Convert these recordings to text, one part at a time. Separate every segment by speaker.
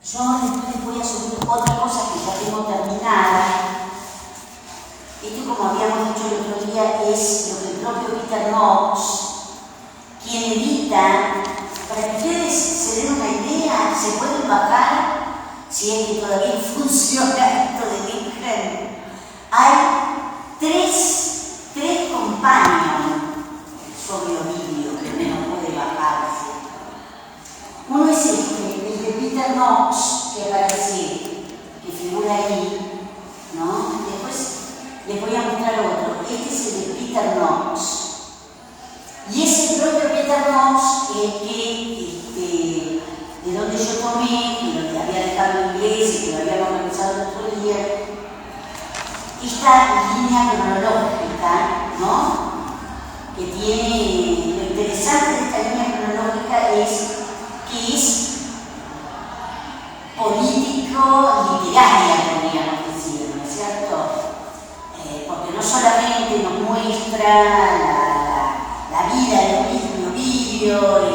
Speaker 1: Yo después voy a subir otra cosa que ya tengo terminada. Esto, como habíamos dicho el otro día, es lo que el propio Peter Knox, quien edita, para que ustedes se den una idea, se pueden bajar, si es que todavía funciona esto de Lincoln. Hay tres compañeros sobre Ovidio que menos puede bajarse. Uno es el de Peter Knox, que aparece, que figura ahí, ¿no? Después les voy a mostrar otro. Este es el de Peter Knox. Y es el propio Peter Knox de donde yo tomé, que lo había dejado en inglés y que lo habíamos revisado el otro día, esta línea cronológica, ¿no? Que tiene, lo interesante de esta línea cronológica es que es político-literaria, podríamos decir, ¿no es cierto? Porque no solamente nos muestra la vida de Ovidio y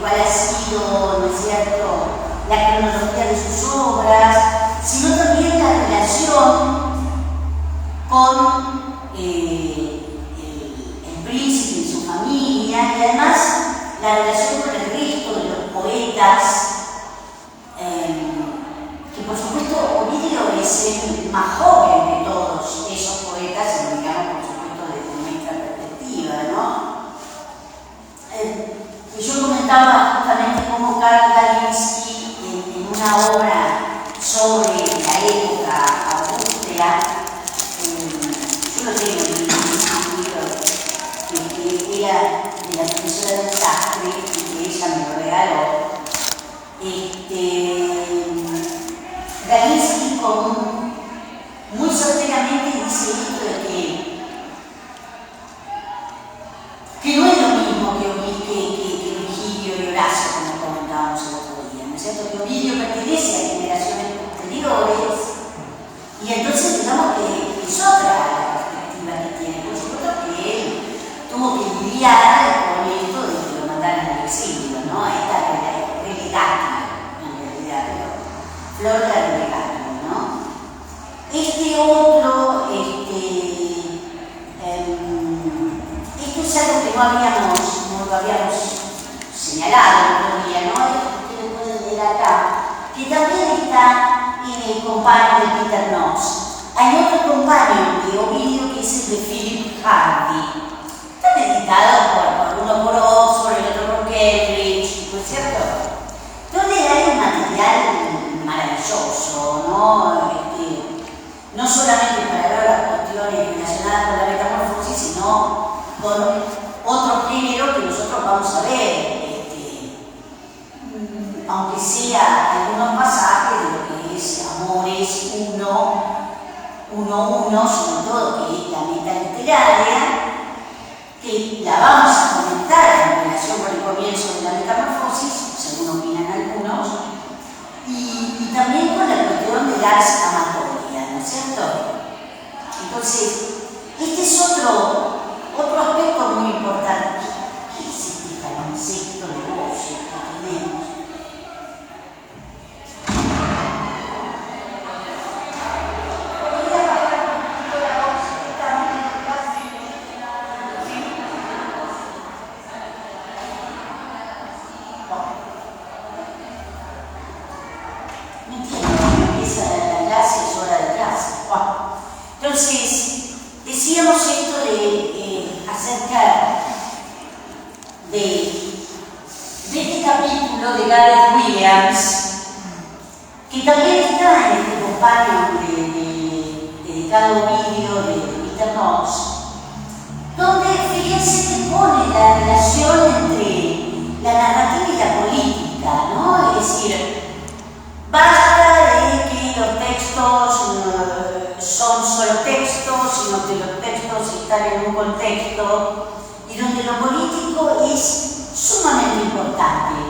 Speaker 1: cuál ha sido, ¿no es cierto?, la cronología de sus obras, sino también la relación con el príncipe y su familia, y además la relación con el resto de los poetas, que por supuesto Ovidio es el más joven de todos esos poetas, si lo miramos por supuesto desde nuestra perspectiva, ¿no? Y yo comentaba justamente cómo Karl Galinsky, en una obra sobre la época austria, yo lo tengo en un libro que era de la profesora del Sastre y que ella me lo regaló. Galinsky muy sostenidamente dice esto de que no es lo mismo que Virgilio y Horacio, como comentábamos el otro día, ¿no es cierto? Que Ovidio pertenece a generaciones posteriores y entonces digamos que es otra la perspectiva que tiene. Por supuesto que él tuvo que lidiar con esto de que lo mandaran al exilio, ¿no? Esta relegata, en realidad, flor de relegata, ¿no? Este otro, esto es algo que no lo habíamos señalado el otro día, ¿no? Ustedes pueden leer acá, que también está en el compañero de Peter Knox. Hay otro compañero de Ovidio que es el de Philip Hardy. Están editados por uno por Oxford, el otro por Cambridge, ¿no es cierto? Donde hay un material maravilloso, ¿no? No solamente para ver las cuestiones relacionadas con la metamorfosis, sino con otro género que nosotros vamos a ver, aunque sea algunos pasajes de lo que es Amores 1, sobre todo que es la meta literaria, que la vamos a comentar en relación con el comienzo de la metamorfosis, según opinan algunos, y también con la cuestión de la amatoria, ¿no es cierto? Entonces, este es otro aspecto muy importante. ¿Qué es este concepto de voz que tenemos? Entonces, decíamos esto acerca de este capítulo de Gareth Williams, que también está en este compañero dedicado a Ovidio de Peter Knox, donde fíjense que pone la relación entre la narrativa y la política, ¿no? Es decir, basta de que los textos son solo textos, sino que los textos están en un contexto y donde lo político es sumamente importante,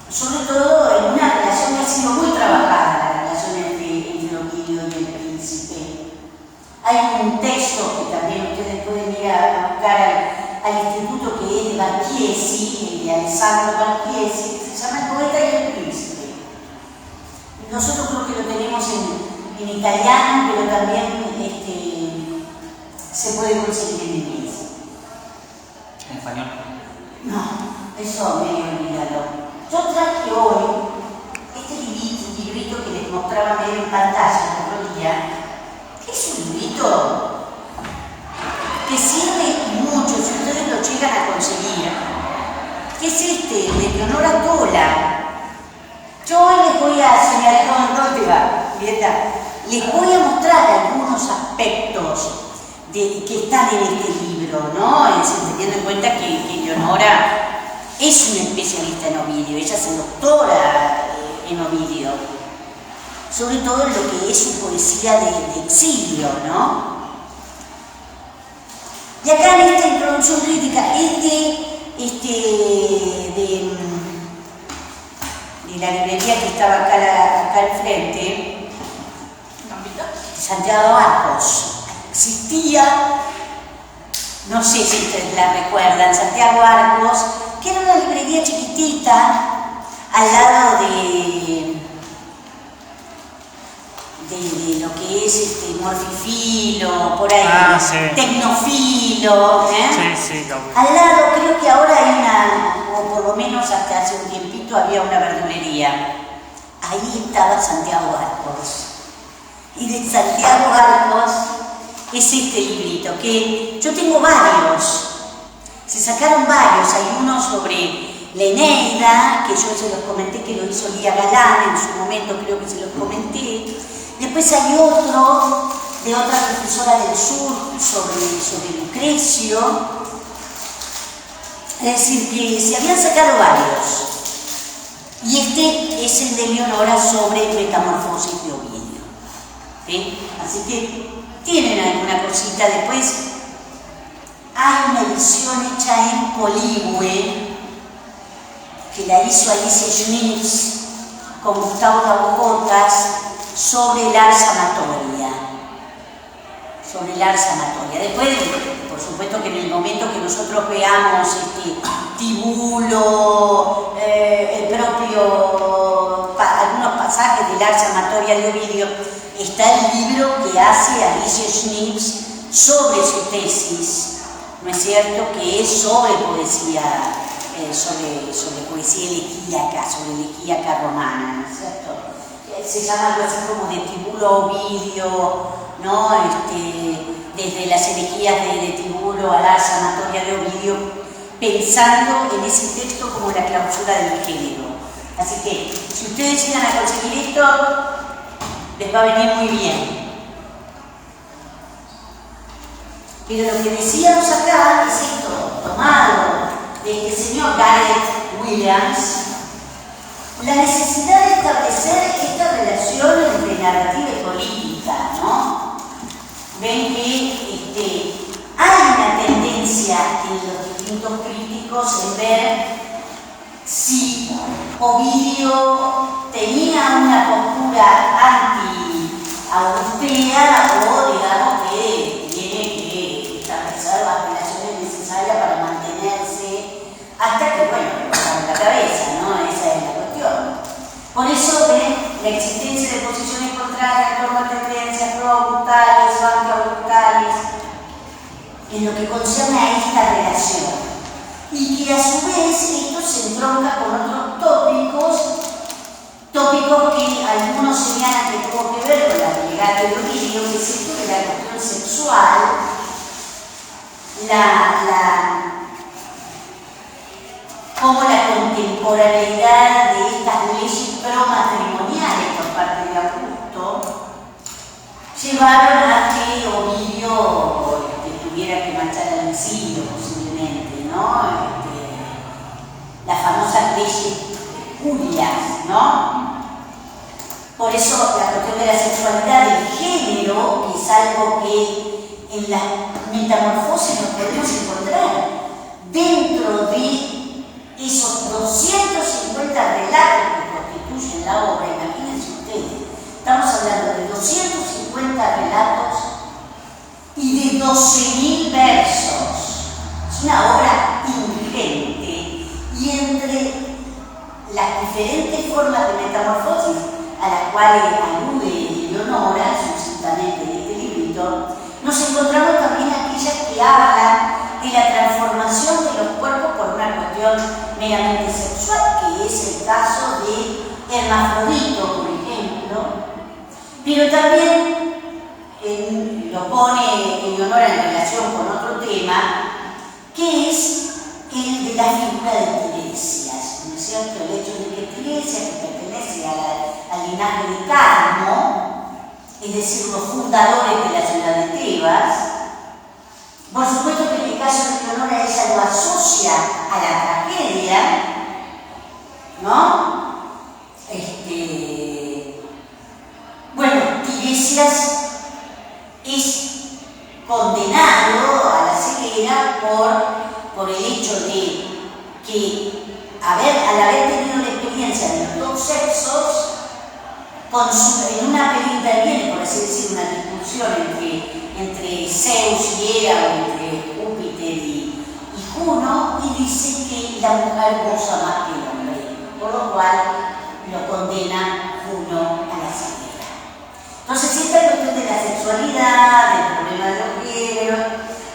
Speaker 1: sobre todo en una relación que ha sido muy trabajada, la relación entre Ovidio y el príncipe. Hay un texto que también ustedes pueden ir a buscar al instituto, que es de Marchiesi, el de Alessandro Marchiesi, que se llama El poeta y el príncipe. en italiano, pero también se puede conseguir en inglés.
Speaker 2: ¿En español?
Speaker 1: No, eso medio olvidado. Yo traje hoy este librito que les mostraba medio en pantalla el otro día. Es un librito que sirve mucho si ustedes lo llegan a conseguir, que es este, de Leonora Tola. Yo hoy les voy a señalar, no te va, les voy a mostrar algunos aspectos que están en este libro, ¿no? Teniendo en cuenta que Leonora es una especialista en Ovidio, ella se doctora en Ovidio, sobre todo en lo que es su poesía de exilio, ¿no? Y acá en esta introducción crítica es de la librería que estaba acá al frente, Santiago Arcos. Existía, no sé si ustedes la recuerdan, Santiago Arcos, que era una librería chiquitita al lado de lo que es Morfifilo, por ahí,
Speaker 2: sí.
Speaker 1: Tecnofilo,
Speaker 2: Sí,
Speaker 1: al lado creo que ahora hay o por lo menos hasta hace un tiempito había una verdulería. Ahí estaba Santiago Arcos. Y de Santiago Arcos es este librito, que yo tengo varios. Se sacaron varios, hay uno sobre la Eneida, que yo se los comenté que lo hizo Lía Galán, en su momento creo que se los comenté. Después hay otro de otra profesora del sur sobre Lucrecio. Es decir, que se habían sacado varios. Y este es el de Leonora sobre Metamorfosis de Ovidio. ¿Sí? Así que tienen alguna cosita. Después hay una edición hecha en Polihue que la hizo Alicia Schmitz con Gustavo Tabocotas sobre el ars amatoria. Sobre el ars amatoria. Después, por supuesto que en el momento que nosotros veamos Tibulo, el propio, algunos pasajes del ars amatoria de Ovidio, está el libro que hace Alicia Schmitz sobre su tesis, ¿no es cierto?, que es sobre poesía, sobre poesía elegíaca, sobre elegíaca romana, ¿no es cierto? Se llama algo así como de Tibulo a Ovidio, ¿no? Desde las elegías de Tibulo a la ars amatoria de Ovidio, pensando en ese texto como la clausura del género. Así que, si ustedes llegan a conseguir esto, les va a venir muy bien. Pero lo que decíamos acá es esto, tomado de este señor Gareth Williams, la necesidad de establecer esta relación entre narrativa y política, ¿no? Ven que hay una tendencia en los distintos críticos en ver si Ovidio tenía una postura anti-austera o digamos que tiene que establecer las relaciones necesarias para mantenerse hasta que, bueno, le pasan la cabeza, ¿no? Esa es la cuestión. Por eso ven la existencia de posiciones contrarias en torno a tendencias pro-augustales o anti-augustales en lo que concierne a esta relación. Y que a su vez esto se entronca con otros tópicos que algunos señalan que tuvo que ver con la Vulgata de Ovidio, que es esto de la cuestión sexual, como la contemporaneidad de estas leyes pro-matrimoniales por parte de Augusto llevaron a que Ovidio tuviera que marchar al exilio posiblemente, ¿no? Las famosas leyes Julias, ¿no? Por eso la cuestión de la sexualidad del género, que es algo que en la metamorfosis nos podemos encontrar dentro de esos 250 relatos que constituyen la obra. Imagínense ustedes, estamos hablando de 250 relatos y de 12.000 versos. Es una obra ingente, y entre las diferentes formas de metamorfosis a las cuales alude Leonora que hablan de la transformación de los cuerpos por una cuestión meramente sexual, que es el caso de Hermafrodito, por ejemplo, pero también lo pone en honor en relación con otro tema, que es el de la figura de Tiresias, ¿no es cierto? El hecho de que Tiresias, que pertenece al linaje de Carmo, es decir, los fundadores de la ciudad de Tebas, por supuesto que en el caso de Leonora ella lo asocia a la tragedia, ¿no? Bueno, Tiresias es condenado a la ceguera por el hecho de que al haber tenido la experiencia de los dos sexos, en una pelea interviene, por así decir, una discusión entre Zeus y Hera, o entre Júpiter y Juno, y dice que la mujer goza más que el hombre, por lo cual lo condena Juno a la ceguera. Entonces, esta cuestión de la sexualidad, del problema de los géneros,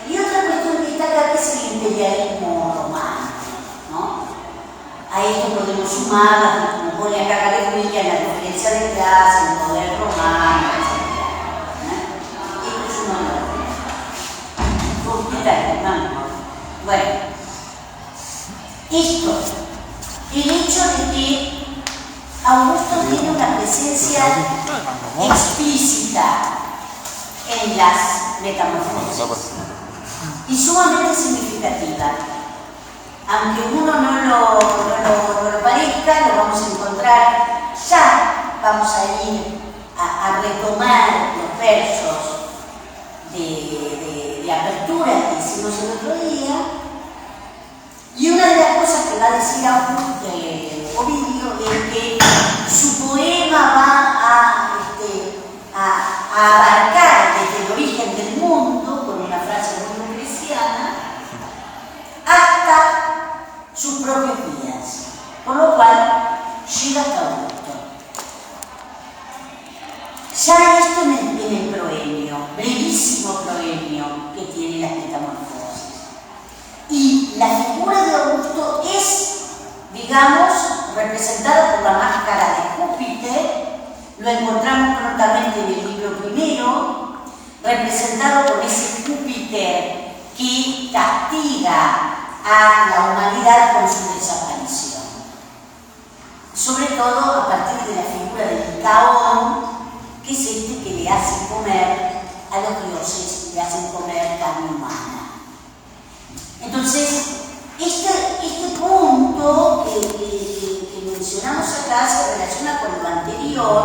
Speaker 1: y otra cuestión que está acá, que es el imperialismo romano, ¿no? A esto podemos sumar, como pone acá Calefilla, la diferencia de clase, el poder romano, etc. Esto es un honor. ¿Qué tal, hermano? Bueno, esto, el hecho de que Augusto tiene una presencia explícita en las metamorfosis y sumamente significativa. Aunque uno no lo parezca, lo vamos a encontrar ya. Vamos a ir a retomar los versos de apertura que hicimos el otro día. Y una de las cosas que va a decir Ovidio es que su poema va a abarcar desde el origen del mundo, con una frase muy cristiana, hasta sus propios días, por lo cual llega hasta Augusto. Ya esto en el proemio, brevísimo proemio que tiene las metamorfosis. Y la figura de Augusto es, digamos, representada por la máscara de Júpiter, lo encontramos prontamente en el libro primero, representado por ese Júpiter que castiga a la humanidad con su desaparición. Sobre todo a partir de la figura del Licaón, que es este que le hace comer a los dioses, le hacen comer carne humana. Entonces, este punto que mencionamos acá se relaciona con lo anterior,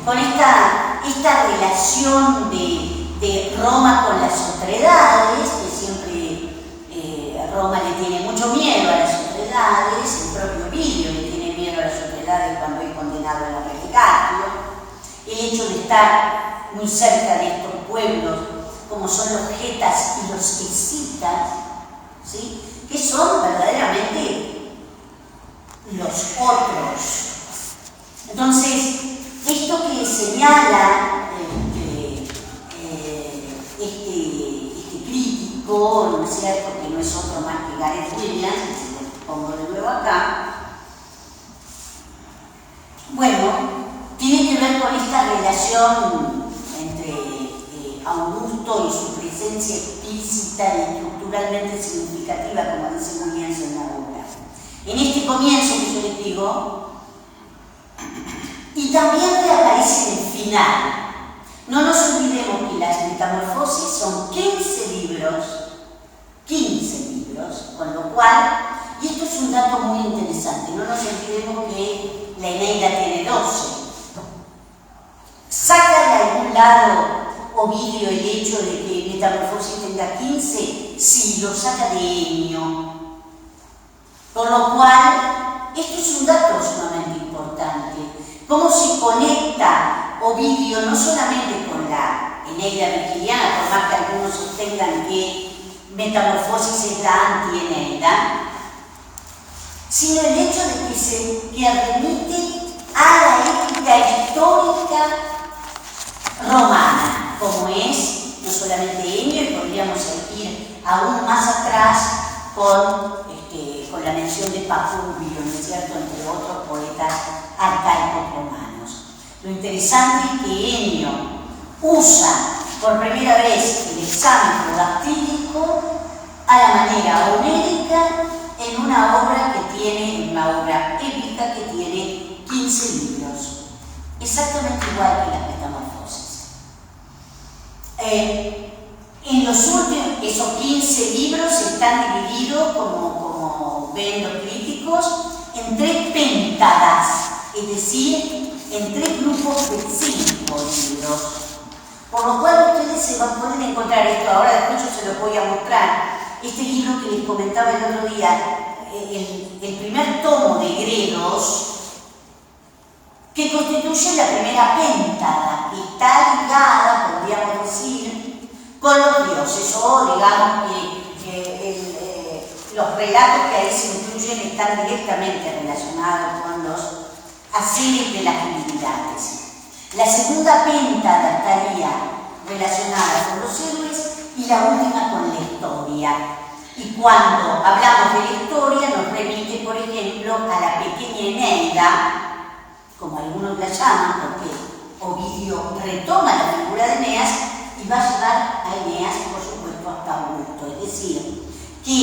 Speaker 1: con esta relación de Roma con las otredades, que siempre Roma le tiene mucho miedo a las otredades, el propio Ovidio le tiene miedo a las otredades cuando es condenado a la Relicatio. El hecho de estar muy cerca de estos pueblos, como son los getas y los escitas, ¿sí?, que son verdaderamente los otros. Entonces, esto que señala este crítico, ¿no es cierto?, que no es otro más que Gareth Williams, que lo pongo de nuevo acá, bueno, tiene que ver con esta relación entre Augusto y su presencia explícita y estructuralmente significativa, como dice Williams en la obra. En este comienzo que yo les digo, y también reaparece en el final. No nos olvidemos que las metamorfosis son 15 libros, con lo cual, y esto es un dato muy interesante, no nos olvidemos que la Eneida tiene 12. Saca de algún lado Ovidio el hecho de que Metamorfosis tenga 15, sí, lo saca de Enio. Con lo cual, esto es un dato sumamente importante. Cómo se conecta Ovidio no solamente con la Eneida virgiliana, por más que algunos sostengan que Metamorfosis es la anti-Eneida, sino el hecho de que remite a la ética histórica romana, como es no solamente Enio, y podríamos ir arcaicos romanos. Lo interesante es que Ennio usa por primera vez el examen dactílico a la manera homérica en una obra épica que tiene 15 libros, exactamente igual que las Metamorfosis. En los últimos, esos 15 libros están divididos, como ven los críticos, en 3 péntadas, es decir, en 3 grupos de 5 libros. Por lo cual ustedes se van a poder encontrar esto, ahora después yo se lo voy a mostrar, este libro que les comentaba el otro día, el primer tomo de Gredos, que constituye la primera péntada, que está ligada, podríamos decir, con los dioses, o digamos que los relatos que ahí se incluyen están directamente relacionados con los haceres de las divinidades. La segunda péntada estaría relacionada con los héroes y la última con la historia. Y cuando hablamos de la historia nos remite, por ejemplo, a la pequeña Eneida, como algunos la llaman, porque Ovidio retoma la figura de Eneas y va a llevar a Eneas, por supuesto, hasta Augusto. Es decir, que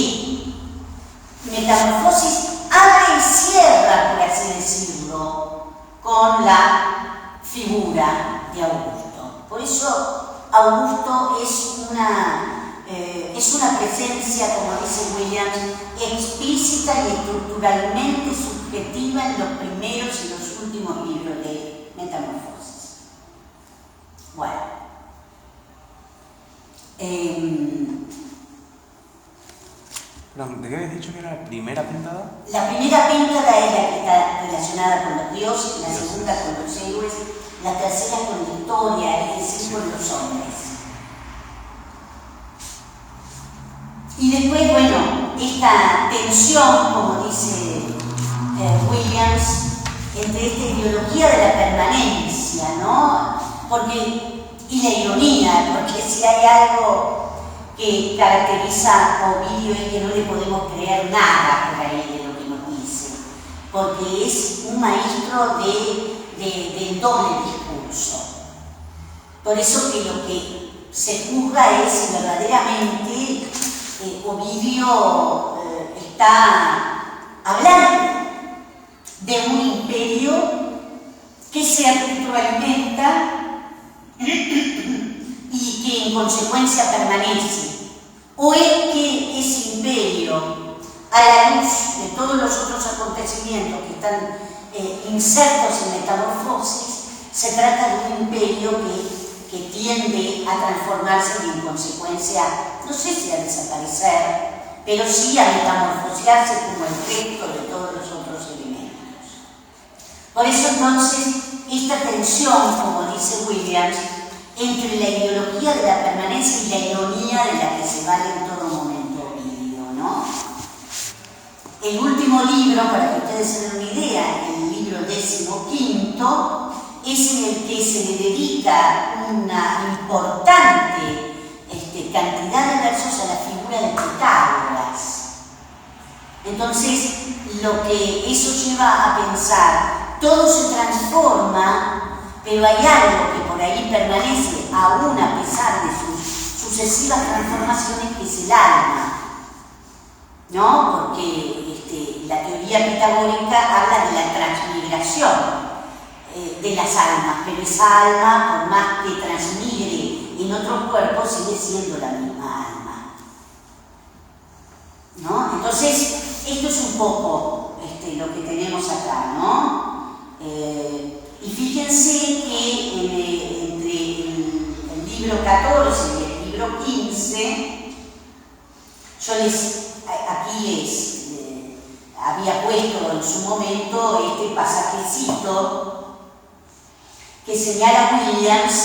Speaker 1: Metamorfosis abre y cierra, por así decirlo, con la figura de Augusto. Por eso Augusto es una presencia, como dice Williams, explícita y estructuralmente subjetiva en los primeros y los últimos libros de Metamorfosis. Bueno.
Speaker 3: ¿De qué habéis dicho que era la primera pintada?
Speaker 1: La primera péntada es la que está relacionada con los dioses, la segunda con los héroes, la tercera con la historia, es decir, con los hombres. Y después, bueno, esta tensión, como dice Williams, entre esta ideología de la permanencia, ¿no? Y la ironía, porque si hay algo que caracteriza a Ovidio es que no le podemos creer nada por ahí de lo que nos dice, porque es un maestro del doble discurso. Por eso que lo que se juzga es si verdaderamente Ovidio está hablando de un imperio que se retroalimenta y que en consecuencia permanece, o es que ese imperio, a la luz de todos los otros acontecimientos que están insertos en Metamorfosis, se trata de un imperio que tiende a transformarse y en consecuencia, no sé si a desaparecer, pero sí a metamorfosearse como el resto de todos los otros elementos. Por eso entonces, esta tensión, como dice Williams, entre la ideología de la permanencia y la ironía de la que se vale en todo momento Ovidio, ¿no? El último libro, para que ustedes se den una idea, el libro 15, es en el que se le dedica una importante cantidad de versos a la figura de Pitágoras. Entonces, lo que eso lleva a pensar, todo se transforma, pero hay algo que por ahí permanece aún a pesar de sus sucesivas transformaciones, que es el alma, ¿no? Porque la teoría pitagórica habla de la transmigración de las almas, pero esa alma, por más que transmigre en otro cuerpo, sigue siendo la misma alma, ¿no? Entonces, esto es un poco lo que tenemos acá, ¿no? Y fíjense que entre el libro 14 y el libro 15, yo aquí les había puesto en su momento este pasajecito que señala Williams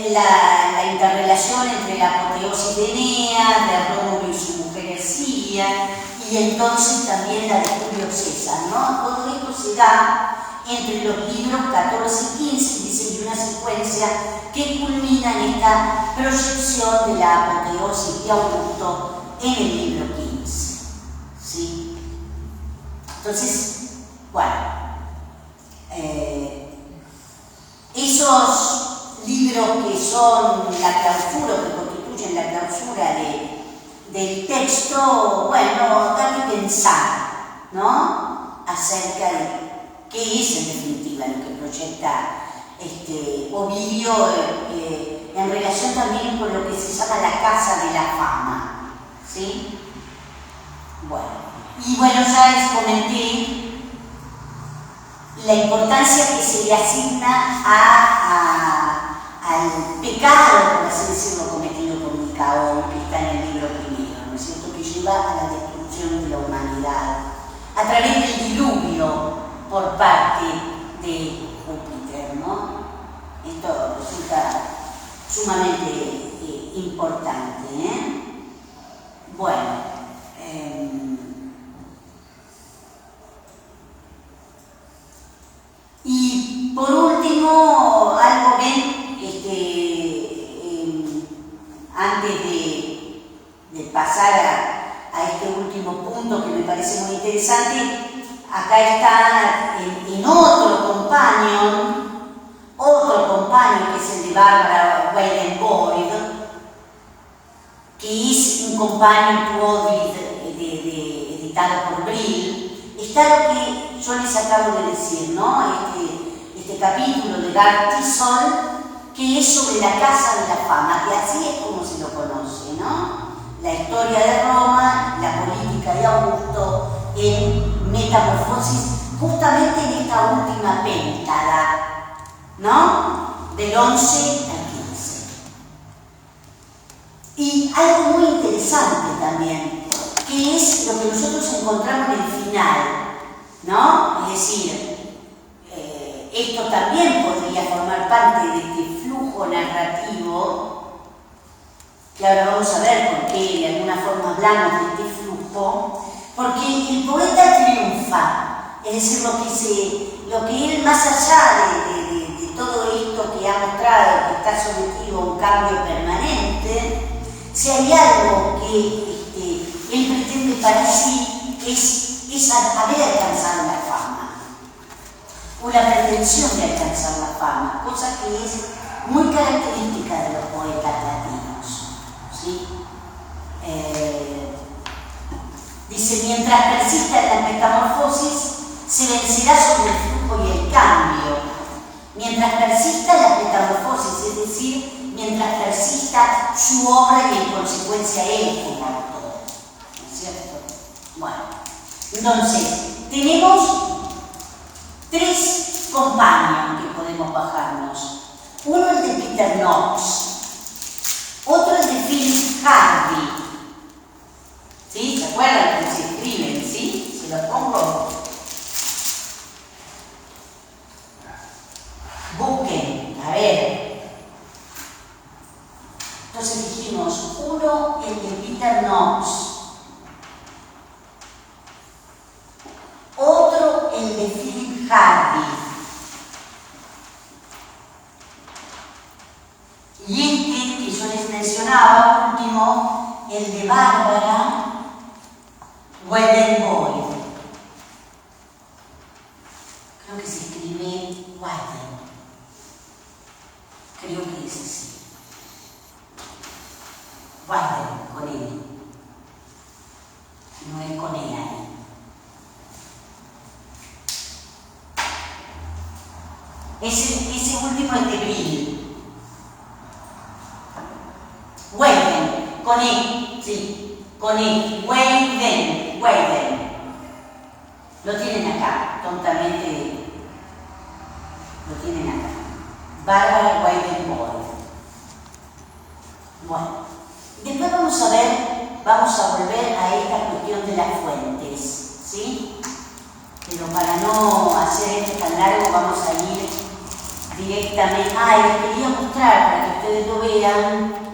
Speaker 1: la interrelación entre la apoteosis de Eneas, de Rómulo y su mujer Hercilia, y entonces también la de Julio César, ¿no? Todo esto se da entre los libros 14 y 15, dice, y una secuencia que culmina en esta proyección de la apoteosis de Augusto en el libro 15. ¿Sí? Entonces, bueno, son la clausura, o que constituyen la clausura del texto, bueno, da que pensar, ¿no? Acerca de qué es en definitiva lo que proyecta Ovidio en relación también con lo que se llama la casa de la fama, ¿sí? Bueno, ya les comenté la importancia que se le asigna al pecado, por así decirlo, cometido por Licaón, que está en el libro primero, ¿no es cierto?, que lleva a la destrucción de la humanidad a través del diluvio por parte de Júpiter, ¿no? Esto resulta sumamente importante, ¿eh? Bueno, y por último, algo ven, antes de pasar a este último punto que me parece muy interesante, acá está en otro companion que es el de Bárbara Weidenboyd, que es un companion to Ovid editado por Brill. Está lo que yo les acabo de decir, ¿no? Este capítulo de Gartison, que es sobre la casa de la fama, que así es como se lo conoce, ¿no? La historia de Roma, la política de Augusto en Metamorfosis, justamente en esta última péntada, ¿no? Del 11 al 15. Y algo muy interesante también, que es lo que nosotros encontramos en el final, ¿no? Es decir, esto también podría formar parte de este flujo narrativo, que ahora vamos a ver por qué de alguna forma hablamos de este flujo, porque el poeta triunfa, es decir, lo que él, más allá de todo esto que ha mostrado, que está sometido a un cambio permanente, si hay algo que él pretende para sí es haber alcanzado la fama, o la pretensión de alcanzar la fama, cosa que es muy característica de los poetas latinos, ¿sí? Dice, mientras persista en la metamorfosis, se vencerá sobre el flujo y el cambio. Mientras persista la metamorfosis, es decir, mientras persista su obra y en consecuencia él como autor, ¿no es cierto? Bueno, entonces, tenemos 3 companions que podemos bajarnos. Uno es de Peter Knox, otro es de Philip Hardy. ¿Sí? ¿Se acuerdan cómo se escriben? ¿Sí? Se los pongo. Busquen, a ver. Entonces dijimos, uno el de Peter Knox, otro el de Philip Hardy, y que yo les mencionaba, último, el de Bárbara Weidenboyd. Creo que se escribe Weiden. Creo que es así. Weiden, con él. No es con él ahí. Ese último es de Brill. Weiden, con él, sí, con él. Weiden. Lo tienen acá, tontamente lo tienen acá. Bárbara Weidenboyd. Bueno, después vamos a volver a esta cuestión de las fuentes, ¿sí? Pero para no hacer esto tan largo, vamos a ir directamente. Les quería mostrar para que ustedes lo vean.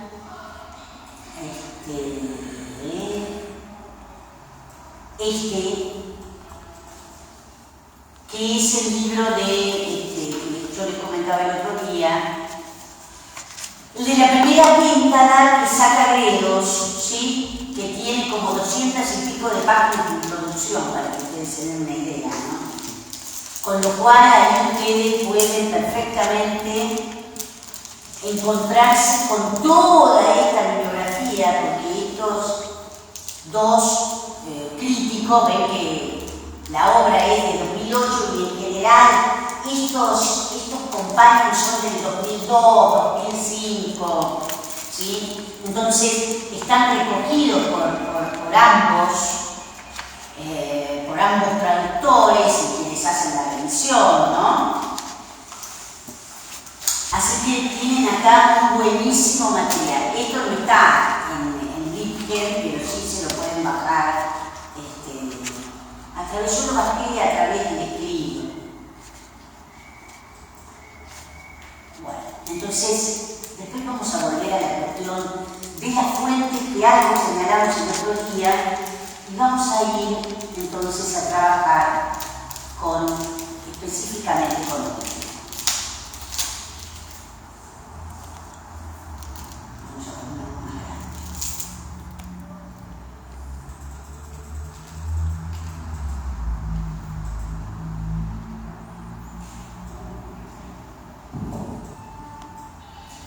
Speaker 1: Que es el libro que yo les comentaba el otro día, el de la primera péntala que saca Gredos, ¿sí? Que tiene como 200 y pico de páginas de introducción, para que ustedes se den una idea, ¿no? Con lo cual ahí ustedes pueden perfectamente encontrarse con toda esta bibliografía, porque estos dos críticos ven que la obra es de 2008 y en general estos compañeros son del 2002, 2005, ¿sí? Entonces están recogidos por ambos traductores y quienes hacen la revisión, ¿no? Así que tienen acá un buenísimo material. Esto no está en LibGen, pero sí se lo pueden bajar yo lo bajé a través del escrito. Bueno, entonces después vamos a volver a la cuestión de las fuentes que algo señalamos en el otro día y vamos a ir entonces a trabajar específicamente con esto.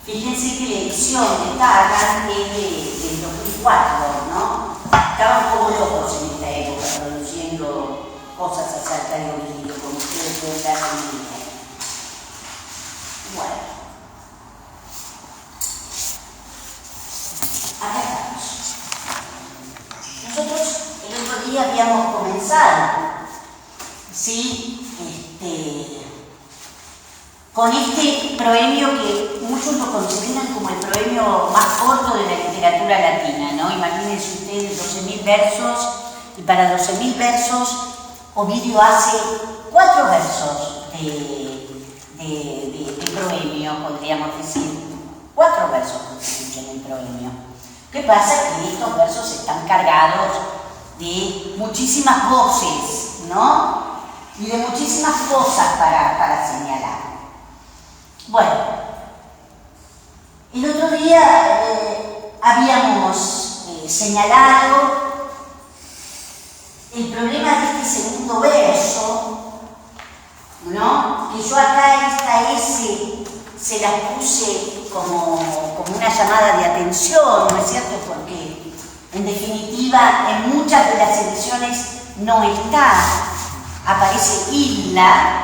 Speaker 1: Fíjense que la edición de Targan es del 2004, ¿no? Estaban como locos en esta época produciendo cosas acerca de Ovidio, como ustedes pueden dar en el video. Bueno. Acá estamos. Nosotros el otro día habíamos comenzado, ¿sí? Con este proemio que muchos lo consideran como el proemio más corto de la literatura latina, ¿no? Imagínense ustedes 12.000 versos, y para 12.000 versos Ovidio hace 4 versos de proemio, podríamos decir. 4 versos constituyen el proemio. ¿Qué pasa? Que estos versos están cargados de muchísimas voces, ¿no? Y de muchísimas cosas para señalar. Bueno, el otro día habíamos señalado el problema de este segundo verso, ¿no? Que yo acá esta S se la puse como una llamada de atención, ¿no es cierto? Porque en definitiva en muchas de las ediciones no está, aparece isla.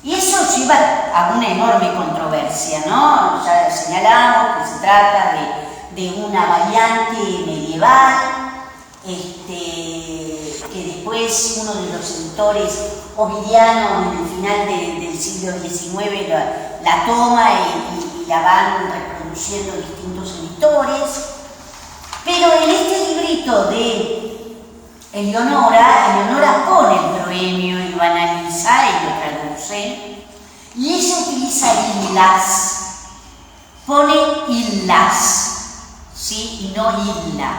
Speaker 1: Y eso lleva a una enorme controversia, ¿no? Ya señalamos que se trata de una variante medieval, que después uno de los editores ovidianos en el final del siglo XIX la toma y la van reproduciendo distintos editores. Pero en este librito de Eleonora pone el proemio y lo analiza y lo traduce, y ella utiliza islas, pone islas, ¿sí? Y no isla.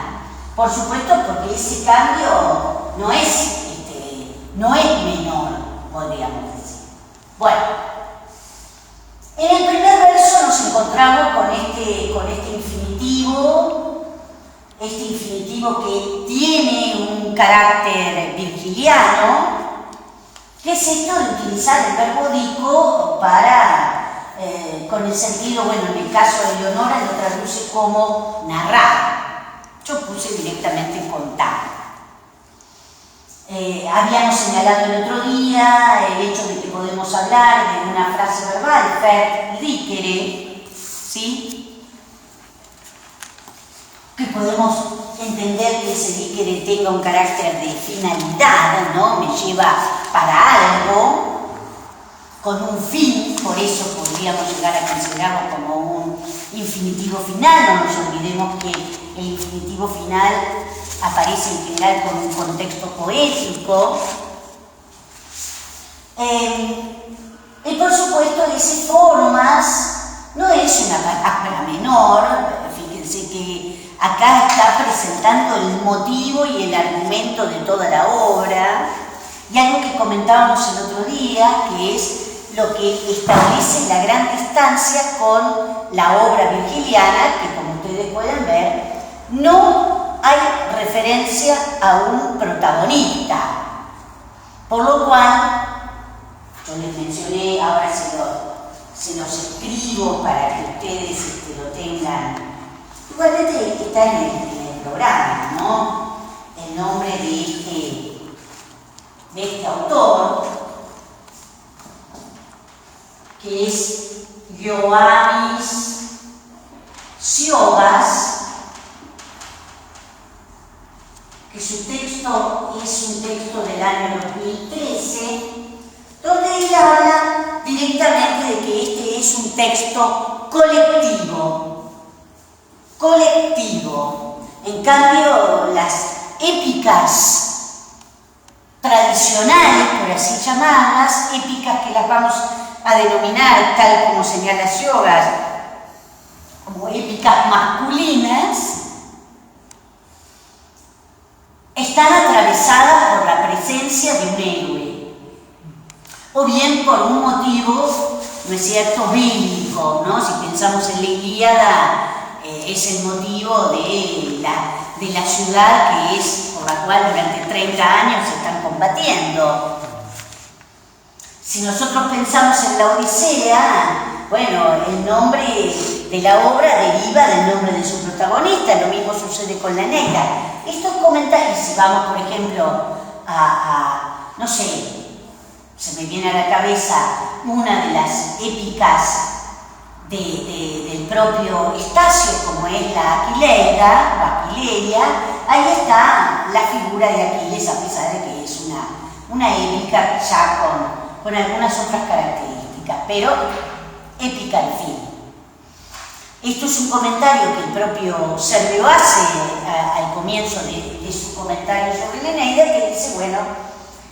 Speaker 1: Por supuesto, porque ese cambio no es menor, podríamos decir. Bueno, en el primer verso nos encontramos con este infinitivo que tiene un carácter virgiliano, que es esto de utilizar el verbo dico con el sentido, bueno, en el caso de Eleonora lo traduce como narrar. Yo puse directamente contar. Habíamos señalado el otro día el hecho de que podemos hablar de una frase verbal, fer dicere, ¿sí? Que podemos entender que ese dicere tenga un carácter de finalidad, ¿no? Me lleva para algo, con un fin, por eso podríamos llegar a considerarlo como un infinitivo final. No nos olvidemos que el infinitivo final aparece en general con un contexto poético. Y por supuesto, ese formas no es una palabra menor. Fíjense que acá está presentando el motivo y el argumento de toda la obra, y algo que comentábamos el otro día, que es lo que establece la gran distancia con la obra virgiliana, que como ustedes pueden ver, no hay referencia a un protagonista, por lo cual, yo les mencioné, ahora se los escribo para que ustedes lo tengan. Igualmente está en el programa, ¿no? El nombre de este autor, que es Ioannis Siogas, que su texto es un texto del año 2013, donde él habla directamente de que este es un texto colectivo. En cambio, las épicas tradicionales, por así llamarlas, épicas que las vamos a denominar, tal como señala Siogas, como épicas masculinas, están atravesadas por la presencia de un héroe, o bien por un motivo, ¿no es cierto?, bíblico, ¿no? Si pensamos en la Ilíada, es el motivo de la ciudad que es por la cual durante 30 años se están combatiendo. Si nosotros pensamos en la Odisea, bueno, el nombre de la obra deriva del nombre de su protagonista, lo mismo sucede con la Eneida. Estos comentarios, si vamos por ejemplo no sé, se me viene a la cabeza una de las épicas del propio Estacio, como es la Aquileia o Aquileia, ahí está la figura de Aquiles, a pesar de que es una épica ya con algunas otras características, pero épica al fin. Esto es un comentario que el propio Servio hace al comienzo de su comentario sobre la Eneida, que dice, bueno,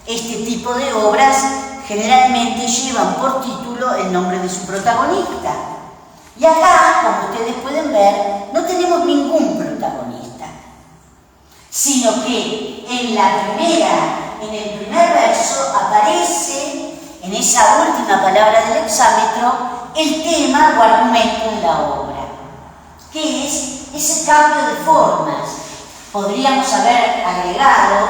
Speaker 1: este tipo de obras generalmente llevan por título el nombre de su protagonista. Y acá, como ustedes pueden ver, no tenemos ningún protagonista, sino que en el primer verso aparece, en esa última palabra del hexámetro, el tema o argumento de la obra, que es ese cambio de formas. Podríamos haber agregado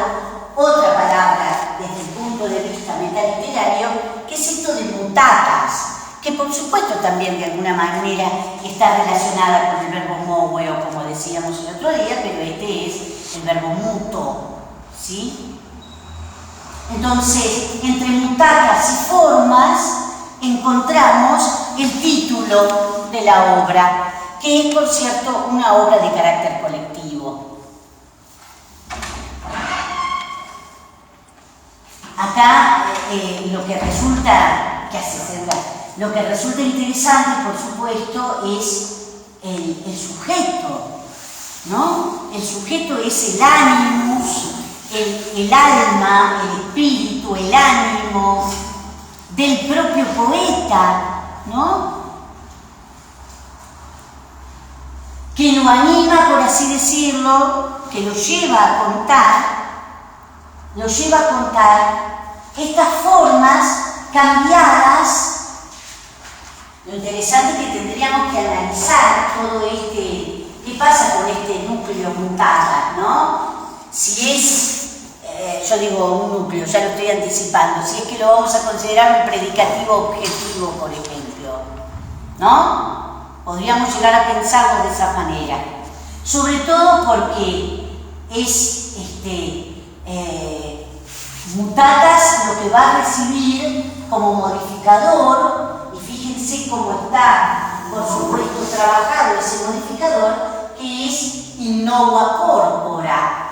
Speaker 1: otra palabra desde el punto de vista metaliterario, que es esto de mutatas, que por supuesto también de alguna manera está relacionada con el verbo moue, o como decíamos el otro día, pero este es el verbo muto, ¿sí? Entonces, entre mutatas y formas encontramos el título de la obra, que es, por cierto, una obra de carácter colectivo. Acá lo que resulta, ¿qué hace Serga? Lo que resulta interesante, por supuesto, es el sujeto, ¿no? El sujeto es el animus, el alma, el espíritu, el ánimo del propio poeta, ¿no? Que lo anima, por así decirlo, que lo lleva a contar estas formas cambiadas. Lo interesante es que tendríamos que analizar todo qué pasa con este núcleo mutata, ¿no? Si es, yo digo un núcleo, ya lo estoy anticipando, si es que lo vamos a considerar un predicativo objetivo, por ejemplo, ¿no? Podríamos llegar a pensarlo de esa manera, sobre todo porque es mutatas lo que va a recibir como modificador, y fíjense cómo está, por supuesto, trabajado ese modificador, que es innova corpora.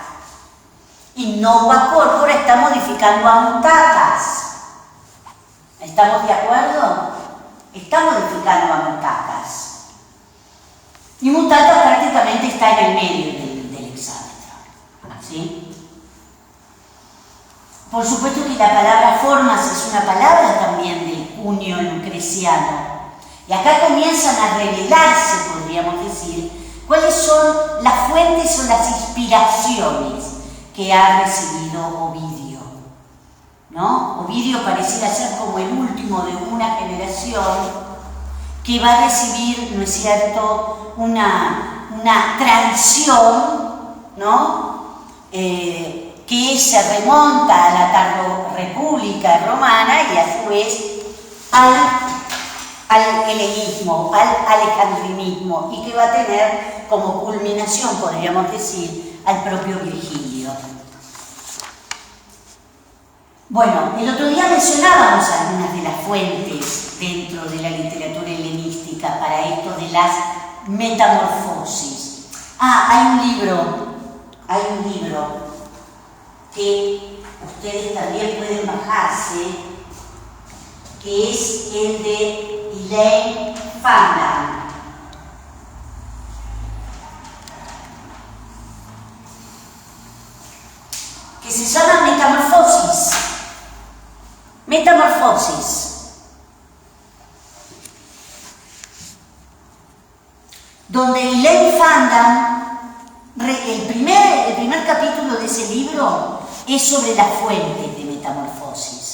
Speaker 1: Innova corpora está modificando a mutatas. ¿Estamos de acuerdo? Está modificando a mutatas. Y mutatas prácticamente está en el medio del hexámetro, ¿sí? Por supuesto que la palabra formas es una palabra también del cuño lucreciano. Y acá comienzan a revelarse, podríamos decir, cuáles son las fuentes o las inspiraciones que ha recibido Ovidio, ¿no? Ovidio pareciera ser como el último de una generación que va a recibir, ¿no es cierto?, una tradición, ¿no?, que se remonta a la tardorrepública romana y a su vez al al helenismo, al alejandrinismo, y que va a tener como culminación, podríamos decir, al propio Virgilio. Bueno, el otro día mencionábamos algunas de las fuentes dentro de la literatura helenística para esto de las metamorfosis. Hay un libro que ustedes también pueden bajarse, que es el de Elaine Fandam. Que se llama Metamorfosis. Donde Elaine Fandam, el primer capítulo de ese libro es sobre las fuentes de metamorfosis.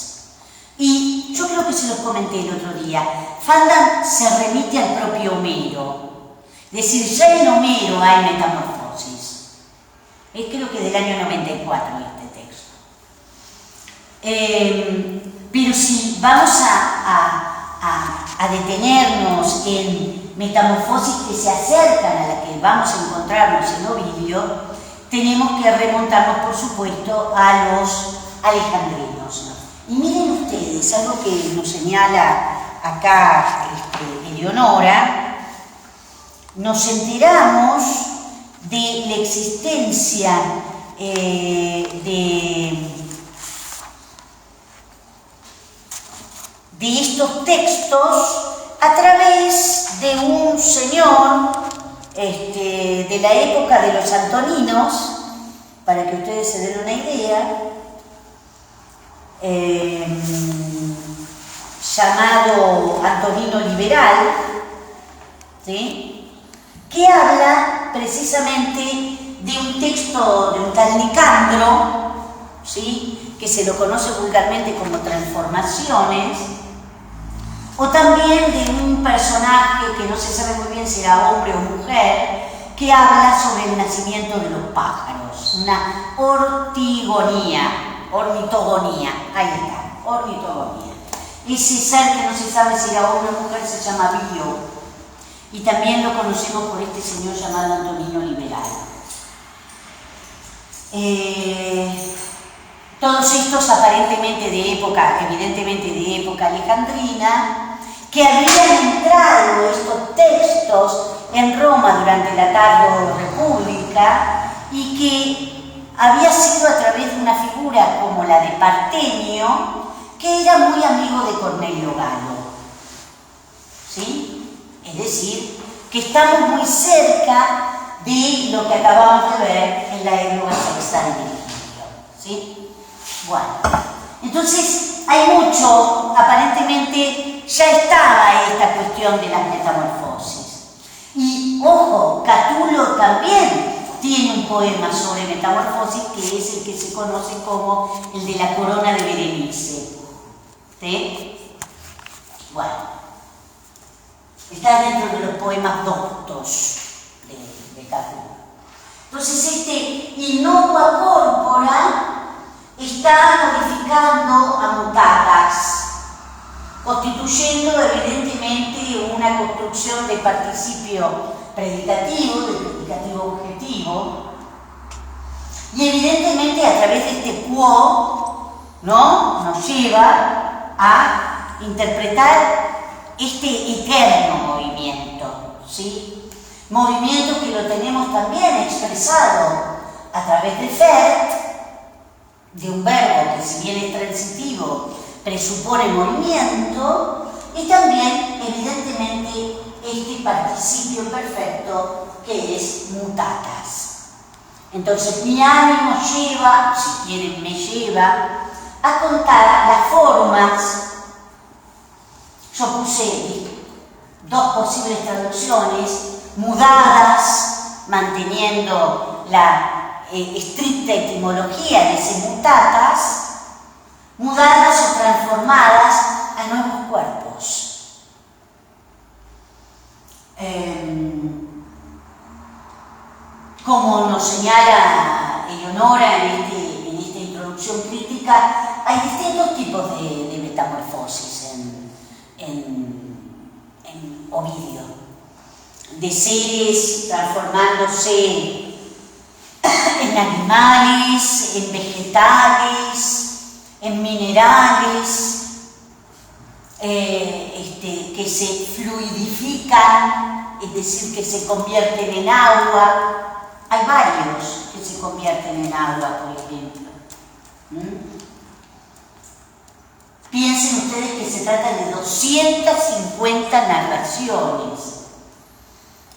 Speaker 1: Y yo creo que se los comenté el otro día. Fandam se remite al propio Homero. Es decir, ya en Homero hay metamorfosis. Es creo que del año 94 este texto. Pero si vamos a detenernos en metamorfosis que se acercan a la que vamos a encontrarnos en Ovidio, tenemos que remontarnos, por supuesto, a los alejandrinos. Y miren ustedes, algo que nos señala acá Eleonora, nos enteramos de la existencia de estos textos a través de un señor de la época de los antoninos, para que ustedes se den una idea, llamado Antonino Liberal, ¿sí? Que habla precisamente de un texto de un tal Nicandro, ¿sí? Que se lo conoce vulgarmente como Transformaciones, o también de un personaje que no se sabe muy bien si era hombre o mujer, que habla sobre el nacimiento de los pájaros, una ornitogonía, ahí está, ornitogonía. Ese ser que no se sabe si era hombre o mujer se llama Bio, y también lo conocemos por este señor llamado Antonino Liberal. Todos estos aparentemente de época, evidentemente de época alejandrina, que habían entrado estos textos en Roma durante la Tardo-República y que había sido a través de una figura como la de Partenio, que era muy amigo de Cornelio Galo. ¿Sí? Es decir, que estamos muy cerca de lo que acabamos de ver en la Égloga Sexta de Virgilio. ¿Sí? Bueno, entonces hay mucho, aparentemente ya estaba esta cuestión de las metamorfosis. Y ojo, Catulo también tiene un poema sobre metamorfosis que es el que se conoce como el de la corona de Berenice. ¿Sí? Bueno, está dentro de los poemas doctos de Catulo. Entonces innova corpora está modificando a mutatas, constituyendo evidentemente una construcción de participio predicativo, de predicativo objetivo, y evidentemente a través de este quo, ¿no?, nos lleva a interpretar este eterno movimiento, ¿sí? Movimiento que lo tenemos también expresado a través de Fert, de un verbo que si bien es transitivo presupone movimiento, y también evidentemente este participio perfecto que es mutatas. Entonces mi ánimo lleva, si quieren me lleva, a contar las formas. Yo puse dos posibles traducciones, mudadas, manteniendo la estricta etimología de ese mutatas, mudadas o transformadas a nuevos cuerpos. Como nos señala Eleonora en esta introducción crítica, hay distintos tipos de metamorfosis en Ovidio, de seres transformándose en animales, en vegetales, en minerales, que se fluidifican, es decir, que se convierten en agua. Hay varios que se convierten en agua, por ejemplo. Piensen ustedes que se trata de 250 narraciones.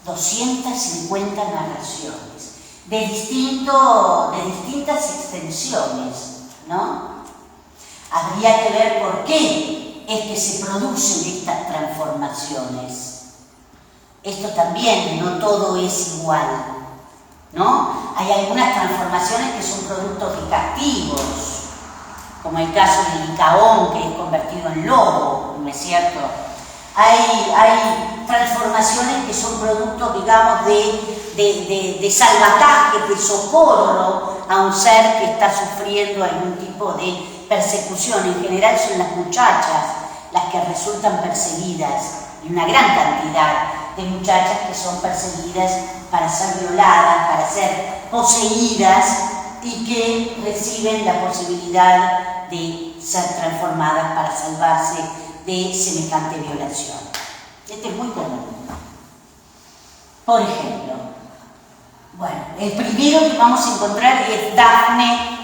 Speaker 1: 250 narraciones. De distintas extensiones, ¿no? Habría que ver por qué es que se producen estas transformaciones. Esto también, no todo es igual, ¿no? Hay algunas transformaciones que son productos de castigos, como el caso del Licaón, que es convertido en lobo, ¿no es cierto? Hay transformaciones que son productos, digamos, de salvataje, de socorro a un ser que está sufriendo algún tipo de persecución. En general son las muchachas las que resultan perseguidas, y una gran cantidad de muchachas que son perseguidas para ser violadas, para ser poseídas y que reciben la posibilidad de ser transformadas para salvarse de semejante violación. Este es muy común. Por ejemplo, bueno, el primero que vamos a encontrar es Dafne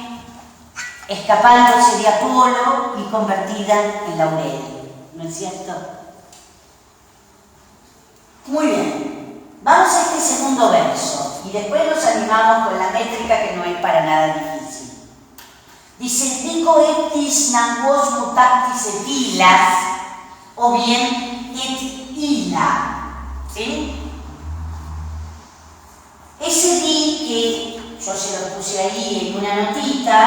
Speaker 1: escapándose de Apolo y convertida en laurel, ¿no es cierto? Muy bien, vamos a este segundo verso y después nos animamos con la métrica, que no es para nada difícil. Dice: dico eptis nanguos mutactis et ilas, o bien et ila, ¿sí? Ese di que yo se lo puse ahí en una notita,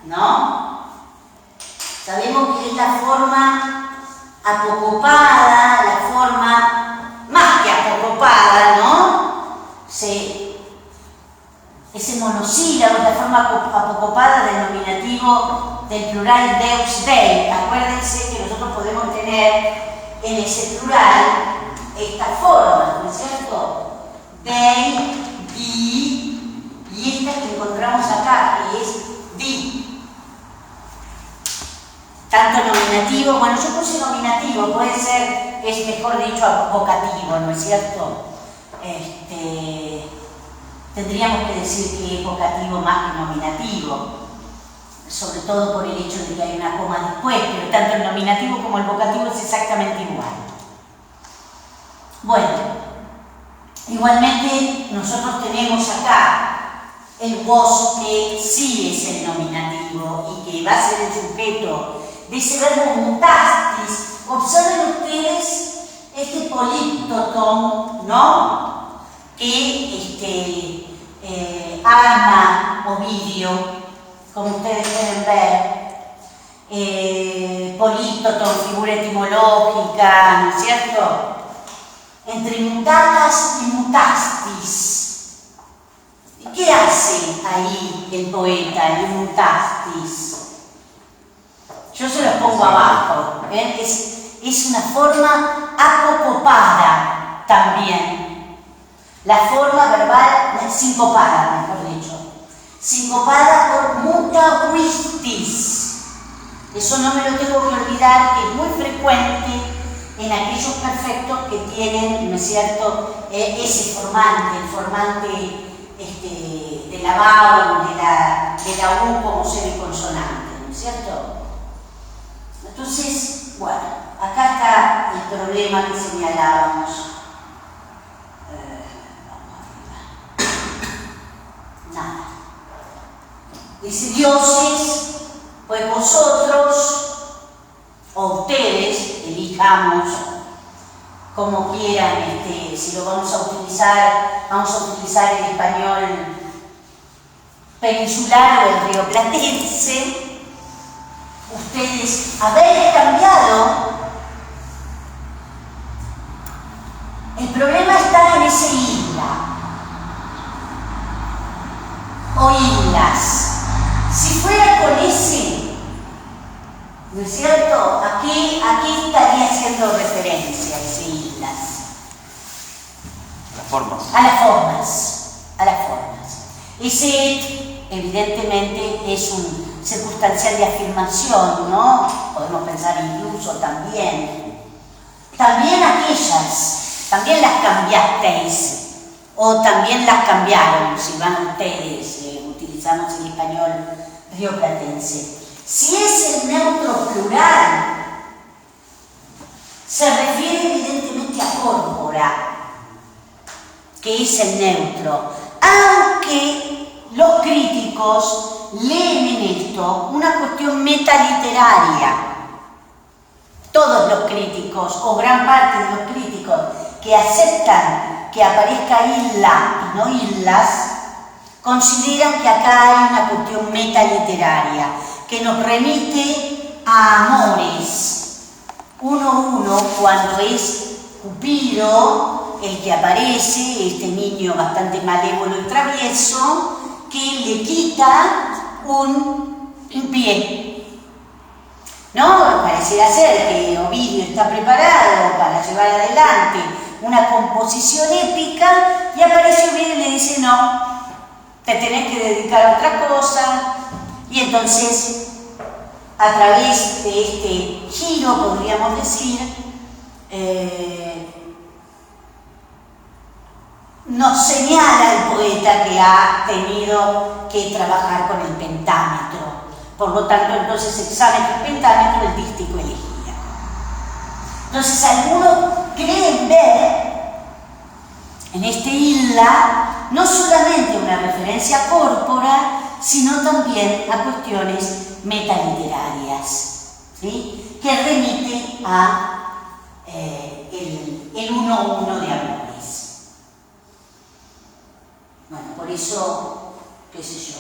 Speaker 1: ¿no? Sabemos que es la forma apocopada, la forma más que apocopada, ¿no? Ese monosílabo es la forma apocopada del nominativo del plural deus dei. Acuérdense que nosotros podemos tener en ese plural esta forma, ¿no es cierto? Dei, di, y esta que encontramos acá, que es di. Tanto nominativo, bueno, yo puse nominativo, puede ser, es mejor dicho, vocativo, ¿no es cierto? Tendríamos que decir que es vocativo más que nominativo, sobre todo por el hecho de que hay una coma después, pero tanto el nominativo como el vocativo es exactamente igual. Bueno, igualmente nosotros tenemos acá el vos, que sí es el nominativo y que va a ser el sujeto de ese verbo mutastis. Observen ustedes este políptoton, ¿no? Que arma Ovidio, como ustedes pueden ver. Políptoton, figura etimológica, ¿no es cierto? Entre mutatas y mutastis. ¿Qué hace ahí el poeta, el mutastis? Yo se los pongo abajo, ¿ven? Es una forma apocopada también. La forma verbal sincopada, mejor dicho. Sincopada por mutahuistis. Eso no me lo tengo que olvidar, que es muy frecuente en aquellos perfectos que tienen, ¿no es cierto?, ese formante, el formante de la vowel, de la U como semiconsonante, ¿no es cierto? Entonces, bueno, acá está el problema que señalábamos. Nada. Dice: dioses, pues vosotros, o ustedes, elijamos como quieran, si lo vamos a utilizar el español peninsular o el rioplatense. Ustedes habéis cambiado. El problema está en ese isla o islas. Si fuera con ese, ¿no es cierto? Aquí estaría haciendo referencia a ese isla.
Speaker 3: Formas.
Speaker 1: a las formas, a las formas. Ese, evidentemente, es un circunstancial de afirmación, ¿no? Podemos pensar incluso también aquellas, también las cambiasteis, o también las cambiaron, si van ustedes, utilizamos el español rioplatense. Si es el neutro plural, se refiere evidentemente a córpora, que es el neutro, aunque los críticos leen en esto una cuestión metaliteraria. Todos los críticos, o gran parte de los críticos, que aceptan que aparezca isla y no islas, consideran que acá hay una cuestión metaliteraria, que nos remite a amores, uno a uno, cuando es Cupido el que aparece, este niño bastante malévolo y travieso, que le quita un pie. ¿No? Pareciera ser que Ovidio está preparado para llevar adelante una composición épica y aparece Ovidio y le dice: no, te tenés que dedicar a otra cosa. Y entonces, a través de este giro, podríamos decir, nos señala el poeta que ha tenido que trabajar con el pentámetro. Por lo tanto, entonces examen el pentámetro el dístico elegía. Entonces, algunos creen ver en este isla no solamente una referencia córpora, sino también a cuestiones metaliterarias, ¿sí? Que remite a el uno a uno de amores. Bueno, por eso, qué sé yo,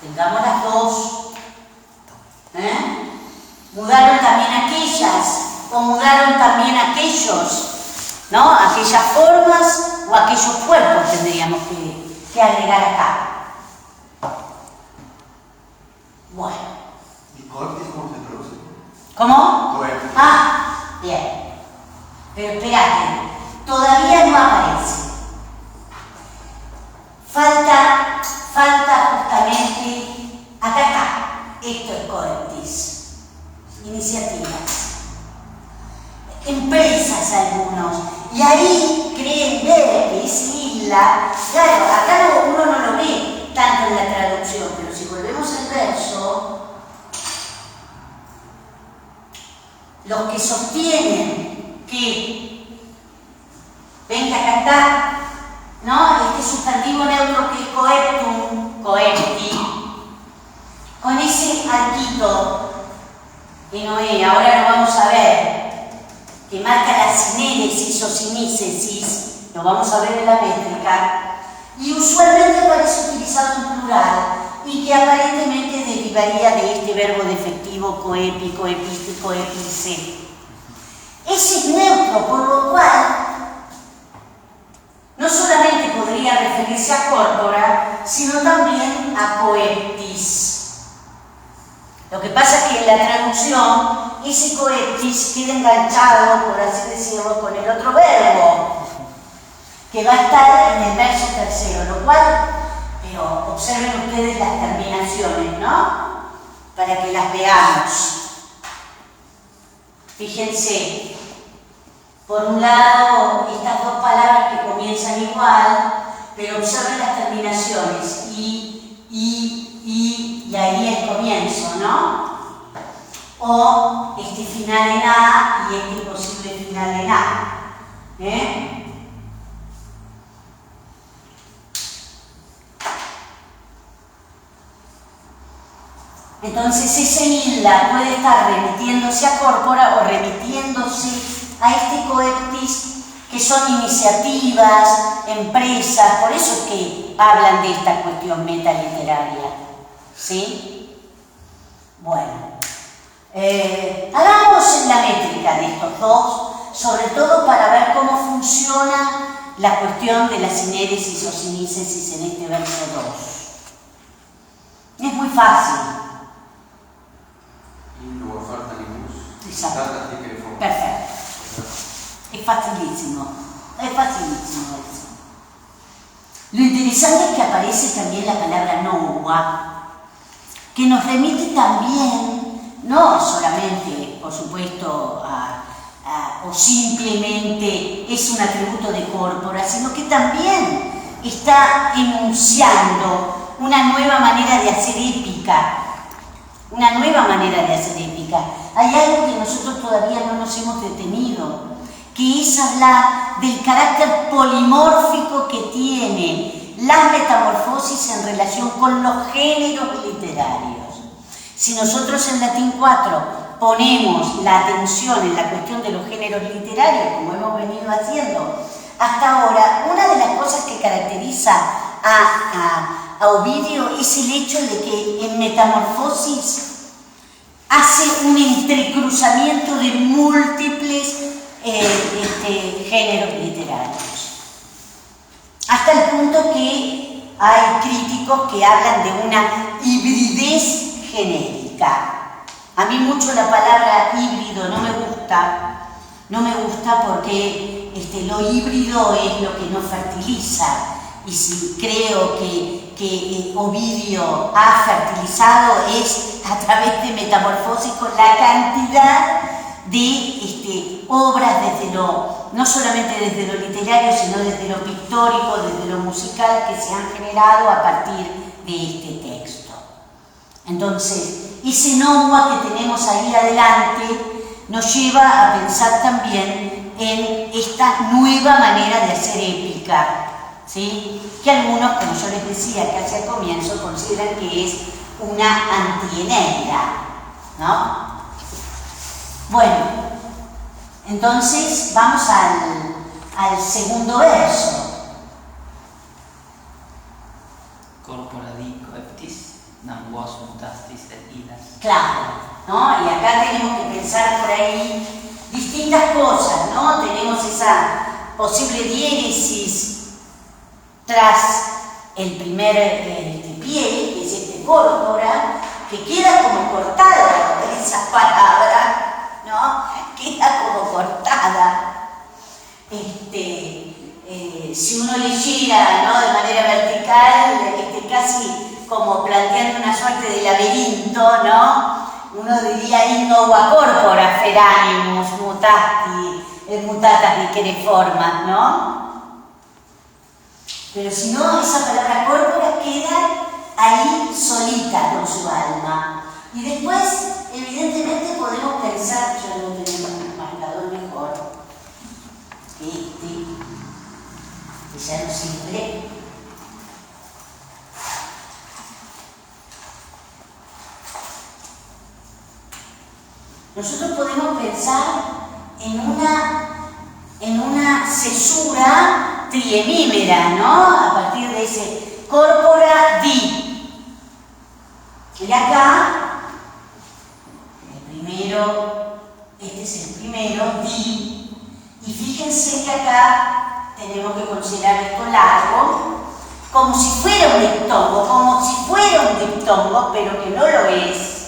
Speaker 1: tengamos las dos. Mudaron también aquellas, o mudaron también aquellos, ¿no? Aquellas formas o aquellos cuerpos tendríamos que agregar acá. Bueno.
Speaker 4: ¿Y Coeptis cómo se traduce?
Speaker 1: ¿Cómo?
Speaker 4: Coeptis.
Speaker 1: Ah, bien. Pero espérate, todavía no aparece. Falta justamente, acá está, esto es Coeptis. Iniciativas. Empresas algunos. Y ahí creen ver que es isla. Claro, acá uno no lo ve tanto en la traducción, pero si volvemos al verso, los que sostienen que, ven que acá está, ¿no? Este sustantivo neutro que es coeptum, coepti, con ese arquito que ahora lo vamos a ver, que marca la sinéresis o sinícesis, lo vamos a ver en la métrica, y usualmente aparece utilizado en plural y que aparentemente derivaría de este verbo defectivo coepi, coepisti, coepice. Ese es neutro, por lo cual no solamente podría referirse a córpora, sino también a coeptis. Lo que pasa es que en la traducción ese coeptis queda enganchado, por así decirlo, con el otro verbo, que va a estar en el verso tercero, lo cual, pero observen ustedes las terminaciones, ¿no? Para que las veamos. Fíjense, por un lado, estas dos palabras que comienzan igual, pero observen las terminaciones, y ahí el comienzo, ¿no? O este final en A y este posible final en A. Entonces ese isla puede estar remitiéndose a córpora o remitiéndose a este coeptis, que son iniciativas, empresas, por eso es que hablan de esta cuestión metaliteraria. ¿Sí? Bueno, hagamos la métrica de estos dos, sobre todo para ver cómo funciona la cuestión de la sinéresis o sinícesis en este verso 2. Es muy fácil.
Speaker 4: Perfetto.
Speaker 1: Perfecto. Es facilísimo. Es facilísimo eso. Lo interesante es que aparece también la palabra Nowa, que nos remite también, no solamente, por supuesto, o simplemente es un atributo de córpora, sino que también está enunciando una nueva manera de hacer épica. Una nueva manera de hacer épica. Hay algo que nosotros todavía no nos hemos detenido, que es hablar del carácter polimórfico que tiene las metamorfosis en relación con los géneros literarios. Si nosotros en Latín 4 ponemos la atención en la cuestión de los géneros literarios, como hemos venido haciendo hasta ahora, una de las cosas que caracteriza a Ovidio es el hecho de que en Metamorfosis hace un entrecruzamiento de múltiples géneros literarios. Hasta el punto que hay críticos que hablan de una hibridez genérica. A mí mucho la palabra híbrido no me gusta porque lo híbrido es lo que no fertiliza. Y si creo que Ovidio ha fertilizado es a través de Metamorfosis con la cantidad de obras no solamente desde lo literario, sino desde lo pictórico, desde lo musical que se han generado a partir de este texto. Entonces, ese Nowa que tenemos ahí adelante nos lleva a pensar también en esta nueva manera de hacer épica, ¿sí? Que algunos, como yo les decía casi al comienzo, consideran que es una antieneida, ¿no? Bueno, entonces vamos al segundo verso.
Speaker 2: Corpora dico eptis, nam vos mutastis et idas.
Speaker 1: Claro, ¿no? Y acá tenemos que pensar por ahí distintas cosas, ¿no? Tenemos esa posible diéresis tras el primer pie, que es este córpora, que queda como cortada esa palabra, ¿no? Queda como cortada. Si uno leyera, ¿no?, de manera vertical, casi como planteando una suerte de laberinto, ¿no? Uno diría innova corpora feranimus mutatas viquereformas, ¿no? Pero si no, esa palabra corpora queda ahí solita con su alma. Y después, evidentemente, podemos pensar, yo no tengo un marcador mejor que ya no sirve. Nosotros podemos pensar en una cesura triemímera, ¿no? A partir de ese corpora di. Y acá, este es el primero, di. Y fíjense que acá tenemos que considerar esto largo, como si fuera un diptongo, pero que no lo es.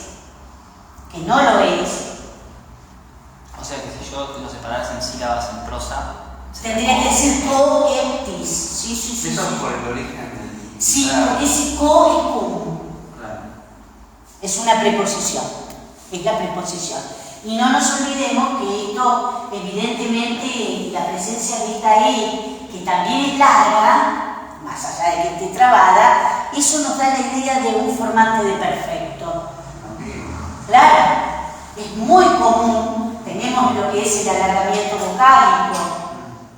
Speaker 2: O sea que si yo lo separaras en sílabas en prosa,
Speaker 1: tendría que decir coeptis. Sí.
Speaker 4: Eso por el origen del...
Speaker 1: Sí, porque ese co es cum.
Speaker 4: Claro.
Speaker 1: Es una preposición. Es la preposición. Y no nos olvidemos que esto, evidentemente, la presencia de esta E, que también es larga, más allá de que esté trabada, eso nos da la idea de un formante de perfecto. Claro, es muy común, tenemos lo que es el alargamiento vocálico,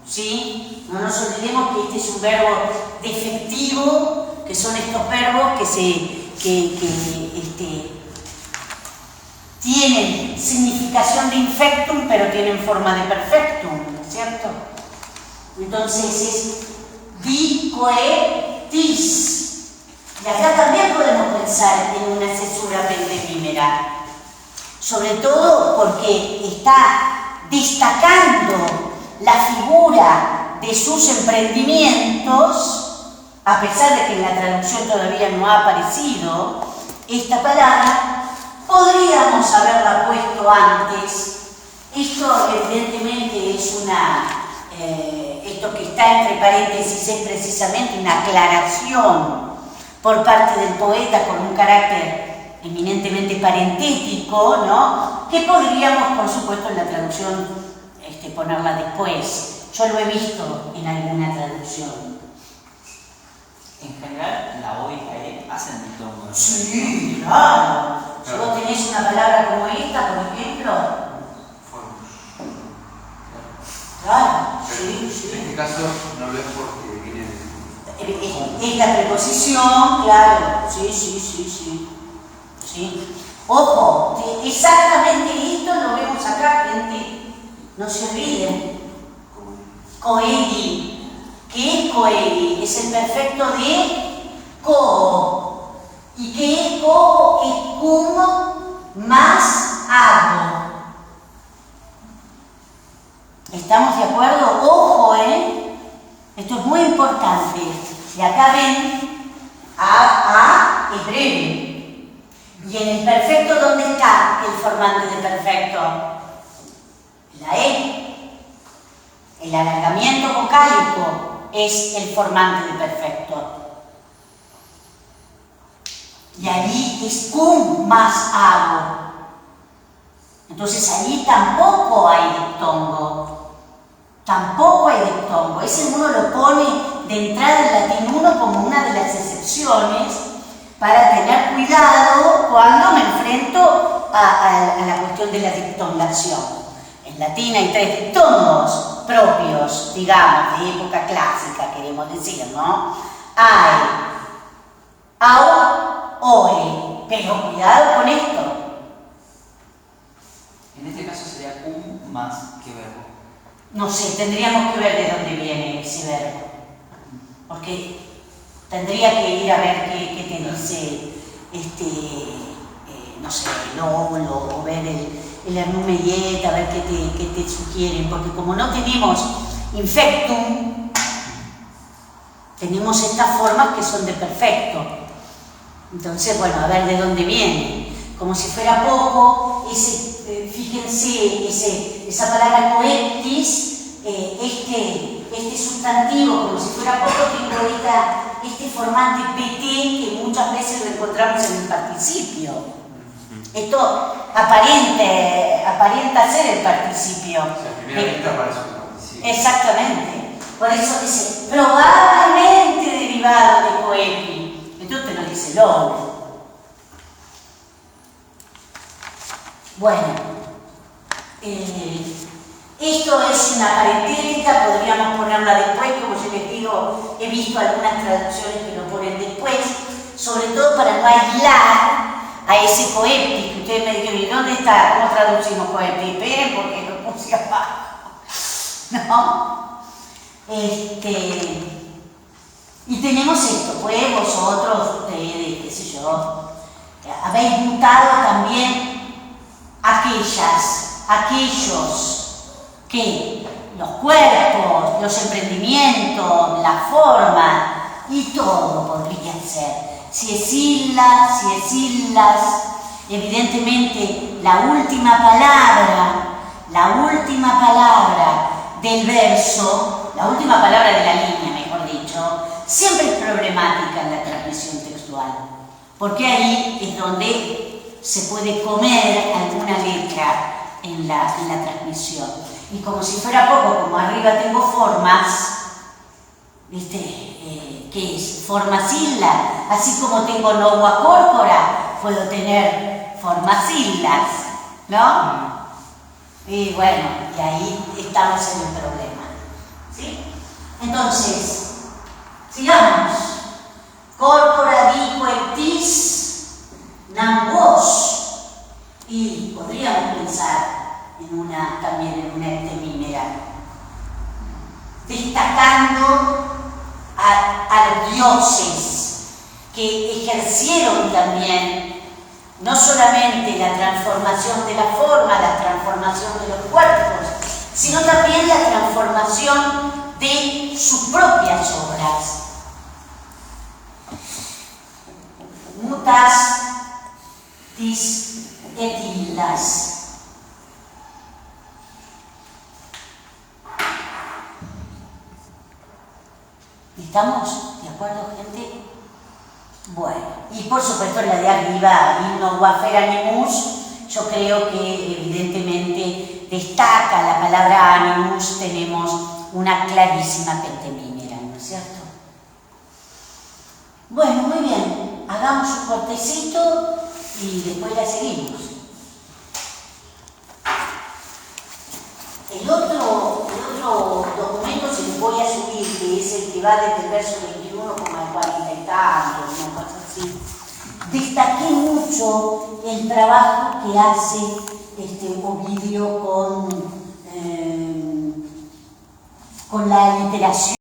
Speaker 1: ¿sí? No nos olvidemos que este es un verbo defectivo, que son estos verbos que tienen significación de infectum, pero tienen forma de perfectum, ¿cierto? Entonces es di, coe, tis. Y acá también podemos pensar en una cesura pendemímera. Sobre todo porque está destacando la figura de sus emprendimientos, a pesar de que en la traducción todavía no ha aparecido esta palabra, podríamos haberla puesto antes. Esto evidentemente es esto que está entre paréntesis es precisamente una aclaración por parte del poeta con un carácter eminentemente parentético, ¿no? Que podríamos, por supuesto, en la traducción ponerla después. Yo lo he visto en alguna traducción.
Speaker 2: En general, la O y la E hacen diptongo.
Speaker 1: Sí, claro. Si vos tenés una palabra como esta, por ejemplo. Claro, sí, sí.
Speaker 4: En este caso no lo es porque viene
Speaker 1: Es la preposición, claro. Sí, sí, sí, sí. Sí. Ojo, exactamente esto lo vemos acá, gente. No se olviden. Coeli. ¿Qué es coeli? Es el perfecto de co. ¿Y qué es co? Es cum más hago. ¿Estamos de acuerdo? Ojo, esto es muy importante. Y acá ven, a es breve. Y en el perfecto, ¿dónde está el formante de perfecto? La E. El alargamiento vocálico es el formante de perfecto. Y allí es cum más hago. Entonces allí tampoco hay diptongo. Tampoco hay diptongo. Ese uno lo pone de entrada en latín 1 como una de las excepciones para tener cuidado cuando me enfrento a la cuestión de la diptongación. En latín hay 3 diptongos propios, digamos, de época clásica, queremos decir, ¿no? Hay au, oe, pero cuidado con esto.
Speaker 2: En este caso sería cum más que verbo.
Speaker 1: No sé, tendríamos que ver de dónde viene ese verbo. Porque tendría que ir a ver qué te dice, no sé, el óvulo, o ver el Ernumeyet, a ver qué te sugieren. Porque como no tenemos infectum, tenemos estas formas que son de perfecto. Entonces, bueno, a ver de dónde viene. Como si fuera poco, fíjense, esa palabra coeptis, este sustantivo, como si fuera poco, tengo este formante pt que muchas veces lo encontramos en el participio. Esto aparenta ser el participio.
Speaker 4: O sea, primeramente aparece un participio.
Speaker 1: Exactamente. Por eso dice, probablemente derivado de coepi. Esto te lo dice el hombre. Bueno, esto es una parentética, podríamos ponerla después, como yo les digo, he visto algunas traducciones que lo ponen después, sobre todo para no aislar a ese coepti, que ustedes me dijeron, ¿y dónde está? ¿Cómo traducimos coepti? Esperen porque lo puse abajo, ¿no? Y tenemos esto, pues vosotros, ustedes, qué sé yo, habéis mutado también aquellos que los cuerpos, los emprendimientos, la forma y todo podría ser. Si es islas, evidentemente la última palabra del verso, la última palabra de la línea, mejor dicho, siempre es problemática en la transmisión textual, porque ahí es donde se puede comer alguna letra en la transmisión. Y como si fuera poco, como arriba tengo formas, ¿viste? ¿Qué es? Formasillas. Así como tengo nogua córpora, puedo tener formasillas, ¿no? Y bueno, y ahí estamos en el problema, ¿sí? Entonces, sigamos. Corpora dico eptis nam vos, y podríamos pensar también en una heptemímera, destacando a los dioses que ejercieron también no solamente la transformación de la forma, la transformación de los cuerpos, sino también la transformación de sus propias obras. Mutas tis et illas. ¿Estamos de acuerdo, gente? Bueno, y por supuesto la de arriba, Himno Wafer Animus, yo creo que evidentemente destaca la palabra animus, tenemos una clarísima pentemímera, ¿no es cierto? Bueno, muy bien, hagamos un cortecito y después la seguimos. El otro documento se lo voy a subir, que es el que va desde el verso 21 como al 40 y tantos, una cosa así. Destaqué mucho el trabajo que hace Ovidio con la literación.